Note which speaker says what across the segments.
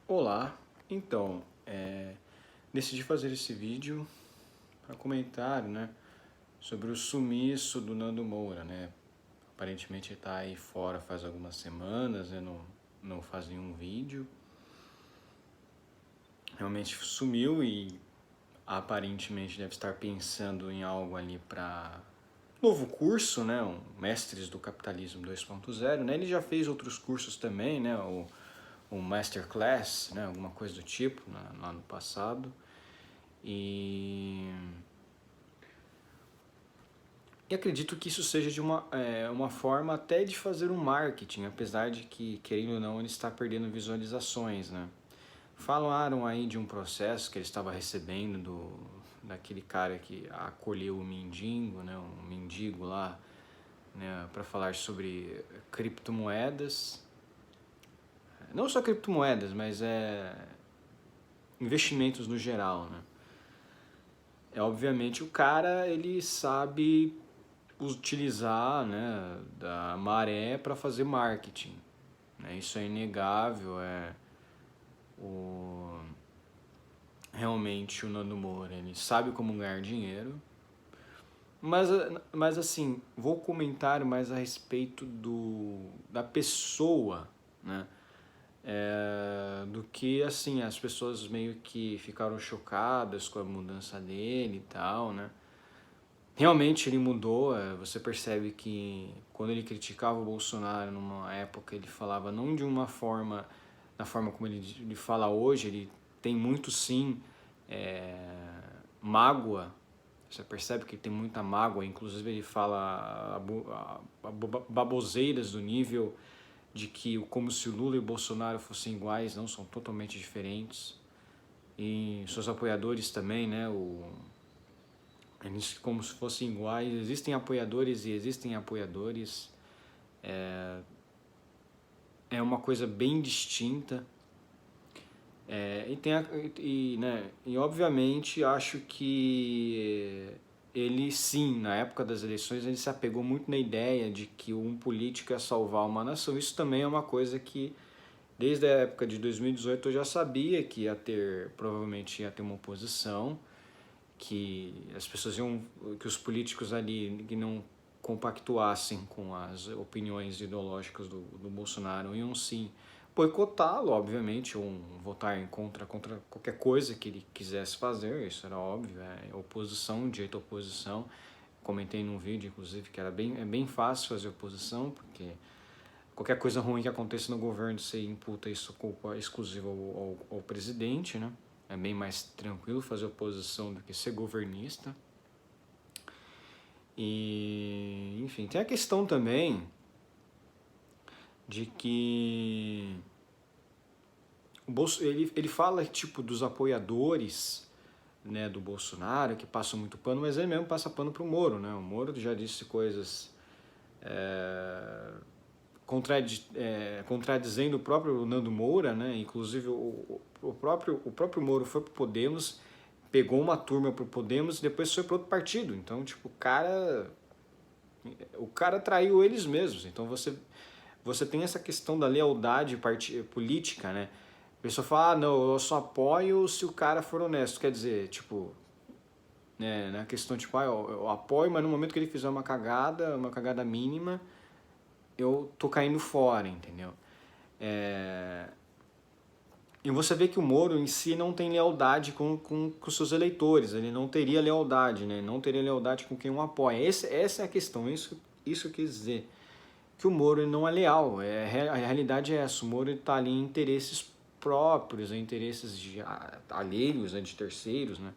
Speaker 1: Olá, então, decidi fazer esse vídeo para comentar, né, sobre o sumiço do Nando Moura, né? Aparentemente ele está aí fora faz algumas semanas, né, não faz nenhum vídeo. Realmente sumiu e aparentemente deve estar pensando em algo ali para novo curso, né, um Mestres do Capitalismo 2.0, né? Ele já fez outros cursos também, né, o Masterclass, né, alguma coisa do tipo, lá no passado. E acredito que isso seja de uma forma até de fazer um marketing, apesar de que, querendo ou não, ele está perdendo visualizações, né? Falaram aí de um processo que ele estava recebendo daquele cara que acolheu o mendigo, né? Um mendigo lá, né? Para falar sobre criptomoedas. Não só criptomoedas, mas investimentos no geral, né? Obviamente o cara, ele sabe utilizar, né, da maré para fazer marketing, né? Isso é inegável, o realmente o Nando Moura, ele sabe como ganhar dinheiro, mas assim, vou comentar mais a respeito da pessoa, né? Do que assim, as pessoas meio que ficaram chocadas com a mudança dele e tal, né? Realmente ele mudou, você percebe que quando ele criticava o Bolsonaro numa época ele falava não de uma forma, da forma como ele fala hoje, ele tem muito sim mágoa, você percebe que ele tem muita mágoa, inclusive ele fala baboseiras do nível de que como se o Lula e o Bolsonaro fossem iguais, não, são totalmente diferentes. E seus apoiadores também, né, eles como se fossem iguais, existem apoiadores e existem apoiadores, é uma coisa bem distinta, e obviamente acho que ele sim, na época das eleições, ele se apegou muito na ideia de que um político ia salvar uma nação. Isso também é uma coisa que desde a época de 2018 eu já sabia que provavelmente ia ter uma oposição, que as pessoas que os políticos ali que não compactuassem com as opiniões ideológicas do Bolsonaro iam sim boicotá-lo, obviamente, ou votar contra qualquer coisa que ele quisesse fazer, isso era óbvio, oposição, direito à oposição. Comentei num vídeo, inclusive, que é bem fácil fazer oposição, porque qualquer coisa ruim que aconteça no governo, você imputa isso culpa exclusiva ao presidente, né? É bem mais tranquilo fazer oposição do que ser governista. E, enfim, tem a questão também de que ele fala tipo dos apoiadores, né, do Bolsonaro, que passam muito pano, mas ele mesmo passa pano pro Moro, né? O Moro já disse coisas contradizendo o próprio Nando Moura, né? Inclusive o próprio Moro foi pro Podemos, pegou uma turma pro Podemos e depois foi pro outro partido. Então, tipo, o cara traiu eles mesmos. Então você tem essa questão da lealdade política, né? A pessoa fala, não, eu só apoio se o cara for honesto. Quer dizer, tipo, né, na questão, tipo, eu apoio, mas no momento que ele fizer uma cagada mínima, eu tô caindo fora, entendeu? E você vê que o Moro em si não tem lealdade com seus eleitores, ele não teria lealdade, né? Não teria lealdade com quem o apoia. Essa é a questão, isso quer dizer que o Moro não é leal, a realidade é essa, o Moro está ali em interesses próprios, em interesses alheios, né, de terceiros, né?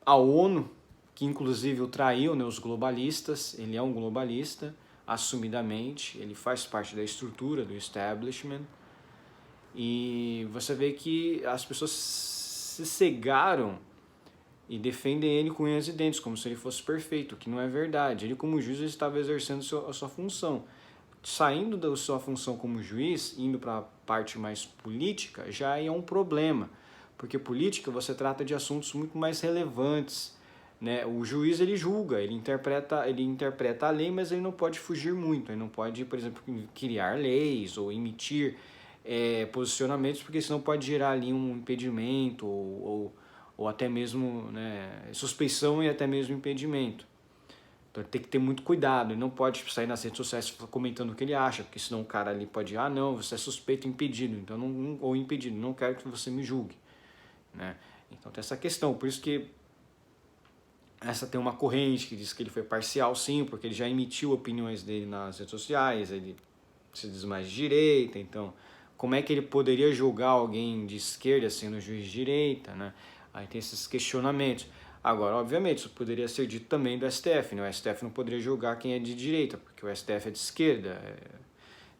Speaker 1: A ONU, que inclusive o traiu, né, os globalistas, ele é um globalista, assumidamente, ele faz parte da estrutura, do establishment, e você vê que as pessoas se cegaram e defendem ele com unhas e dentes, como se ele fosse perfeito, o que não é verdade. Ele, como juiz, ele estava exercendo a sua função. Saindo da sua função como juiz, indo para a parte mais política, já é um problema, porque política você trata de assuntos muito mais relevantes, né? O juiz ele julga, ele interpreta a lei, mas ele não pode fugir muito, ele não pode, por exemplo, criar leis ou emitir posicionamentos, porque senão pode gerar ali um impedimento ou até mesmo, né, suspeição e até mesmo impedimento. Então tem que ter muito cuidado, ele não pode sair nas redes sociais comentando o que ele acha, porque senão o cara ali pode, não, você é suspeito, impedido, então ou impedido, não quero que você me julgue, né? Então tem essa questão, por isso que essa tem uma corrente que diz que ele foi parcial, sim, porque ele já emitiu opiniões dele nas redes sociais, ele se diz mais de direita, então como é que ele poderia julgar alguém de esquerda sendo juiz de direita, né? Aí tem esses questionamentos. Agora, obviamente, isso poderia ser dito também do STF, né? O STF não poderia julgar quem é de direita, porque o STF é de esquerda.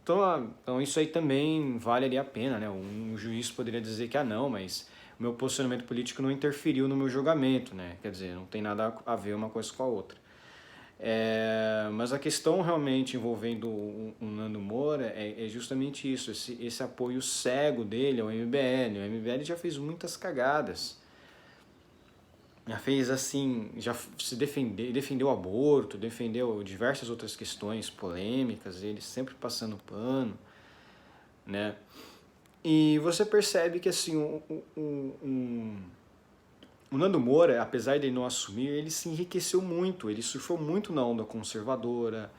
Speaker 1: Então isso aí também vale a pena, né? Um juiz poderia dizer que não, mas o meu posicionamento político não interferiu no meu julgamento, né? Quer dizer, não tem nada a ver uma coisa com a outra. Mas a questão realmente envolvendo o Nando Moura é justamente isso, esse apoio cego dele ao MBL. O MBL já fez muitas cagadas. Já fez assim, já se defendeu o aborto, defendeu diversas outras questões polêmicas, ele sempre passando pano, né? E você percebe que assim, o Nando Moura, apesar de ele não assumir, ele se enriqueceu muito, ele surfou muito na onda conservadora,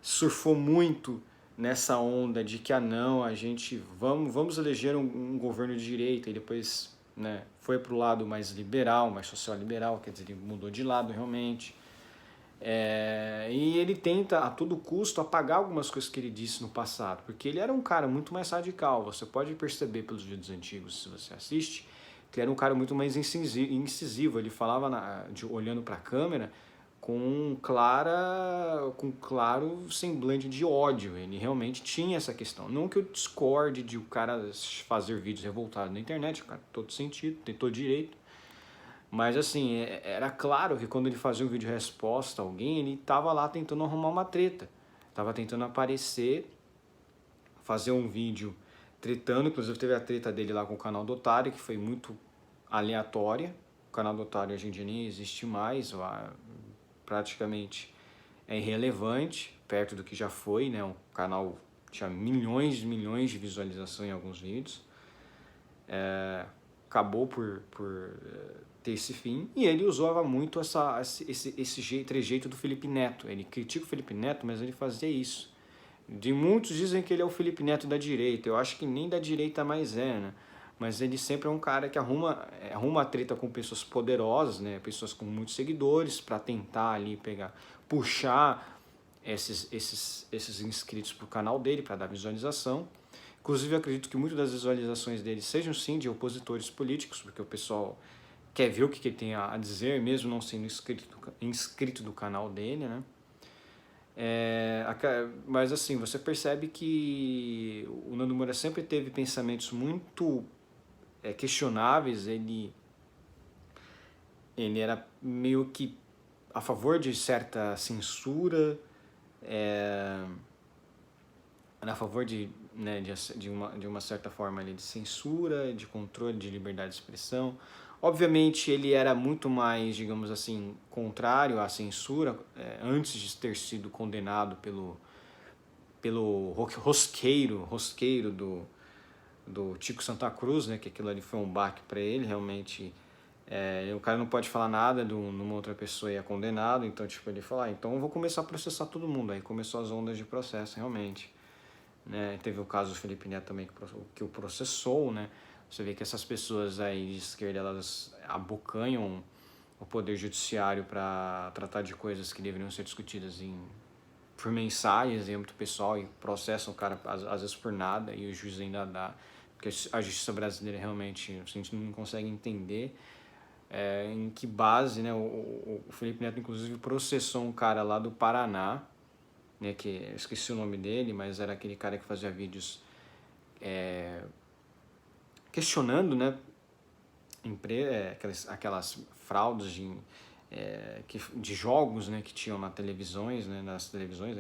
Speaker 1: surfou muito nessa onda de que não, a gente vamos eleger um governo de direita, e depois, né, foi para o lado mais liberal, mais social-liberal, quer dizer, ele mudou de lado realmente. E ele tenta a todo custo apagar algumas coisas que ele disse no passado, porque ele era um cara muito mais radical. Você pode perceber pelos vídeos antigos, se você assiste, que ele era um cara muito mais incisivo. Ele falava olhando para a câmera com claro semblante de ódio. Ele realmente tinha essa questão. Não que eu discorde de o cara fazer vídeos revoltados na internet, o cara tem todo sentido, tem todo direito. Mas assim, era claro que quando ele fazia um vídeo resposta a alguém, ele estava lá tentando arrumar uma treta. Estava tentando aparecer, fazer um vídeo tretando. Inclusive teve a treta dele lá com o canal do Otário, que foi muito aleatória. O canal do Otário hoje em dia nem existe mais, praticamente é irrelevante, perto do que já foi, né? O canal tinha milhões de visualizações em alguns vídeos. Acabou por ter esse fim, e ele usava muito esse trejeito do Felipe Neto. Ele critica o Felipe Neto, mas ele fazia isso. Muitos dizem que ele é o Felipe Neto da direita, eu acho que nem da direita mais né? Mas ele sempre é um cara que arruma treta com pessoas poderosas, né? Pessoas com muitos seguidores, para tentar ali puxar esses inscritos para o canal dele, para dar visualização. Inclusive, eu acredito que muitas das visualizações dele sejam sim de opositores políticos, porque o pessoal quer ver o que ele tem a dizer, mesmo não sendo inscrito do canal dele, né? Mas assim, você percebe que o Nando Moura sempre teve pensamentos muito questionáveis. Ele era meio que a favor de certa censura, era a favor de uma certa forma ali, de censura, de controle de liberdade de expressão. Obviamente ele era muito mais, digamos assim, contrário à censura, antes de ter sido condenado pelo rosqueiro do Tico Santa Cruz, né, que aquilo ali foi um baque para ele, realmente. O cara não pode falar nada numa outra pessoa e é condenado, então tipo, ele fala, então eu vou começar a processar todo mundo. Aí começou as ondas de processo, realmente. Né? Teve o caso do Felipe Neto também que o processou, né? Você vê que essas pessoas aí de esquerda, elas abocanham o poder judiciário para tratar de coisas que deveriam ser discutidas por mensagens, em âmbito pessoal, e processam o cara às vezes por nada, e o juiz ainda dá. Porque a justiça brasileira realmente, a gente não consegue entender em que base, né? O Felipe Neto, inclusive, processou um cara lá do Paraná, né, que eu esqueci o nome dele, mas era aquele cara que fazia vídeos questionando, né, aquelas fraudes de jogos, né, que tinham nas televisões, né,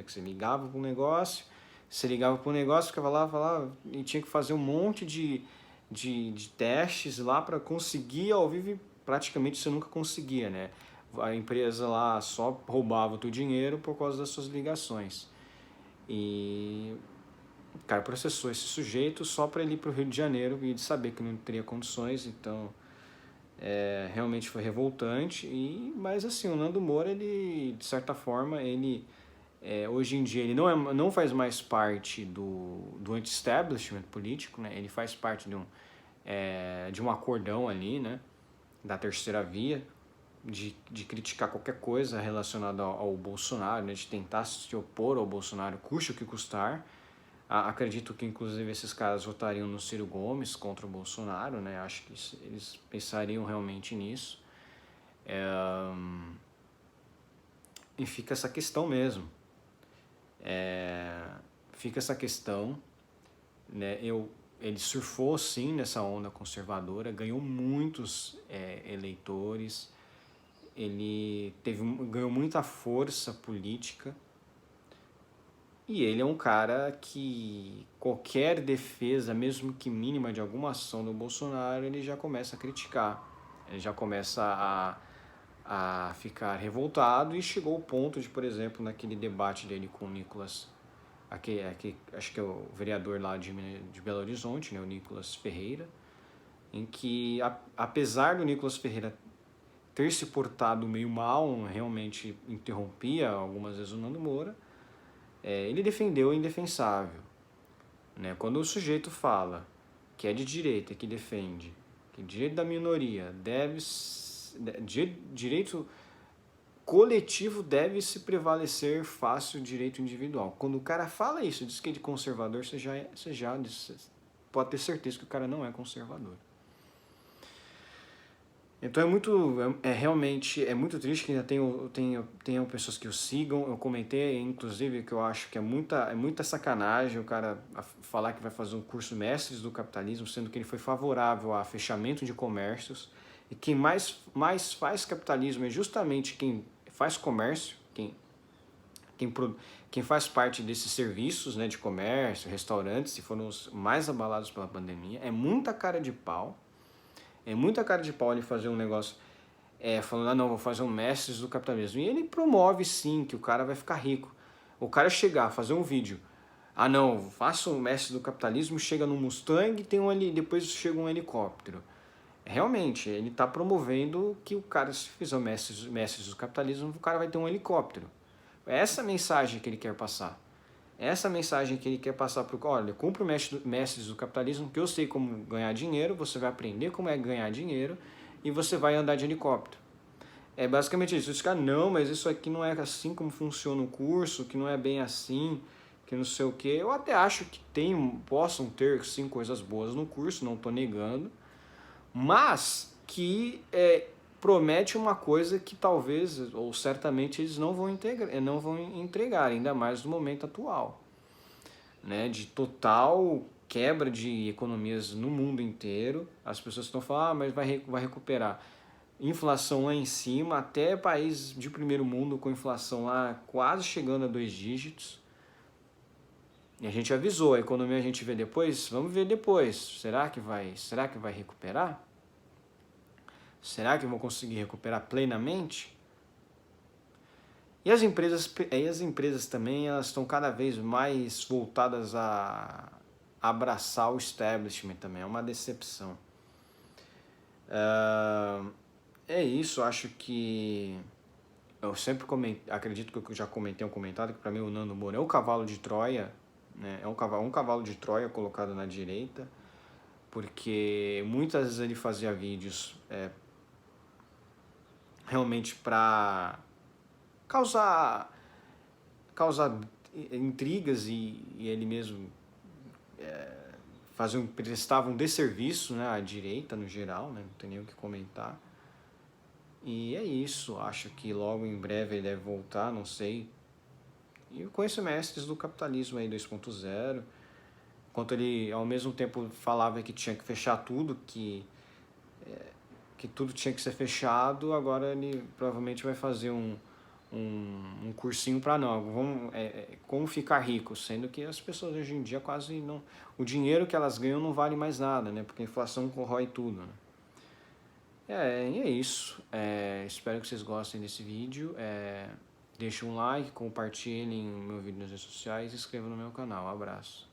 Speaker 1: que você ligava para um negócio, ficava lá, falava, e tinha que fazer um monte de testes lá para conseguir ao vivo, e praticamente você nunca conseguia, né? A empresa lá só roubava o teu dinheiro por causa das suas ligações. E O cara processou esse sujeito só para ele ir para o Rio de Janeiro e ele saber que não teria condições, então realmente foi revoltante. Mas assim, o Nando Moura, ele, de certa forma, ele hoje em dia ele não faz mais parte do anti-establishment político, né? Ele faz parte de um acordão ali, né? Da terceira via, de criticar qualquer coisa relacionada ao Bolsonaro, né? De tentar se opor ao Bolsonaro, custe o que custar. Acredito que inclusive esses caras votariam no Ciro Gomes contra o Bolsonaro, né? Acho que eles pensariam realmente nisso. E fica essa questão mesmo. Fica essa questão, né? Ele surfou sim nessa onda conservadora, ganhou muitos eleitores, ele ganhou muita força política. E ele é um cara que qualquer defesa, mesmo que mínima, de alguma ação do Bolsonaro, ele já começa a criticar. Ele já começa a ficar revoltado e chegou ao ponto de, por exemplo, naquele debate dele com o Nicolas, acho que é o vereador lá de Belo Horizonte, né, o Nicolas Ferreira, em que, apesar do Nicolas Ferreira ter se portado meio mal, realmente interrompia algumas vezes o Nando Moura, ele defendeu o indefensável. Né? Quando o sujeito fala que é de direita, que defende que direito da minoria direito coletivo deve se prevalecer face ao direito individual. Quando o cara fala isso, diz que é de conservador, você já pode ter certeza que o cara não é conservador. Então realmente muito triste que ainda tenham pessoas que o sigam. Eu comentei, inclusive, que eu acho que é muita sacanagem o cara falar que vai fazer um curso Mestres do Capitalismo, sendo que ele foi favorável a fechamento de comércios. E quem mais faz capitalismo é justamente quem faz comércio, quem faz parte desses serviços, né, de comércio, restaurantes, que foram os mais abalados pela pandemia. É muita cara de pau. É muita cara de pau ele fazer um negócio falando, não, vou fazer um Mestres do Capitalismo. E ele promove sim que o cara vai ficar rico. O cara chegar, fazer um vídeo, não, faça um Mestres do Capitalismo, chega no Mustang, depois chega um helicóptero. Realmente, ele está promovendo que o cara, se fizer o Mestres do Capitalismo, o cara vai ter um helicóptero. É essa a mensagem que ele quer passar. Essa mensagem que ele quer passar para o... Olha, compra o Mestres do Capitalismo, que eu sei como ganhar dinheiro, você vai aprender como é ganhar dinheiro e você vai andar de helicóptero. É basicamente isso. Os caras, não, mas isso aqui não é assim como funciona o curso, que não é bem assim, que não sei o quê. Eu até acho que possam ter, sim, coisas boas no curso, não estou negando, mas que promete uma coisa que talvez, ou certamente, eles não vão entregar, ainda mais no momento atual, né, de total quebra de economias no mundo inteiro. As pessoas estão falando, mas vai recuperar. Inflação lá em cima, até países de primeiro mundo com inflação lá quase chegando a 2 dígitos. E a gente avisou, a economia a gente vê depois, vamos ver depois. Será que vai recuperar? Será que vão conseguir recuperar plenamente? E as empresas também, elas estão cada vez mais voltadas a abraçar o establishment também, é uma decepção. É isso, acho que... Eu sempre acredito que eu já comentei um comentário que para mim o Nando Moura é o cavalo de Troia, né? É um cavalo de Troia colocado na direita, porque muitas vezes ele fazia vídeos realmente para causar intrigas e ele mesmo prestava um desserviço, né, à direita no geral, né, não tem nem o que comentar. E é isso, acho que logo em breve ele deve voltar, não sei. E eu conheço Mestres do Capitalismo aí 2.0, enquanto ele ao mesmo tempo falava que tinha que fechar tudo, que tudo tinha que ser fechado, agora ele provavelmente vai fazer um cursinho para como ficar rico, sendo que as pessoas hoje em dia quase não... O dinheiro que elas ganham não vale mais nada, né? Porque a inflação corrói tudo, né? E é isso. Espero que vocês gostem desse vídeo. Deixem um like, compartilhem o meu vídeo nas redes sociais e se inscrevam no meu canal. Um abraço.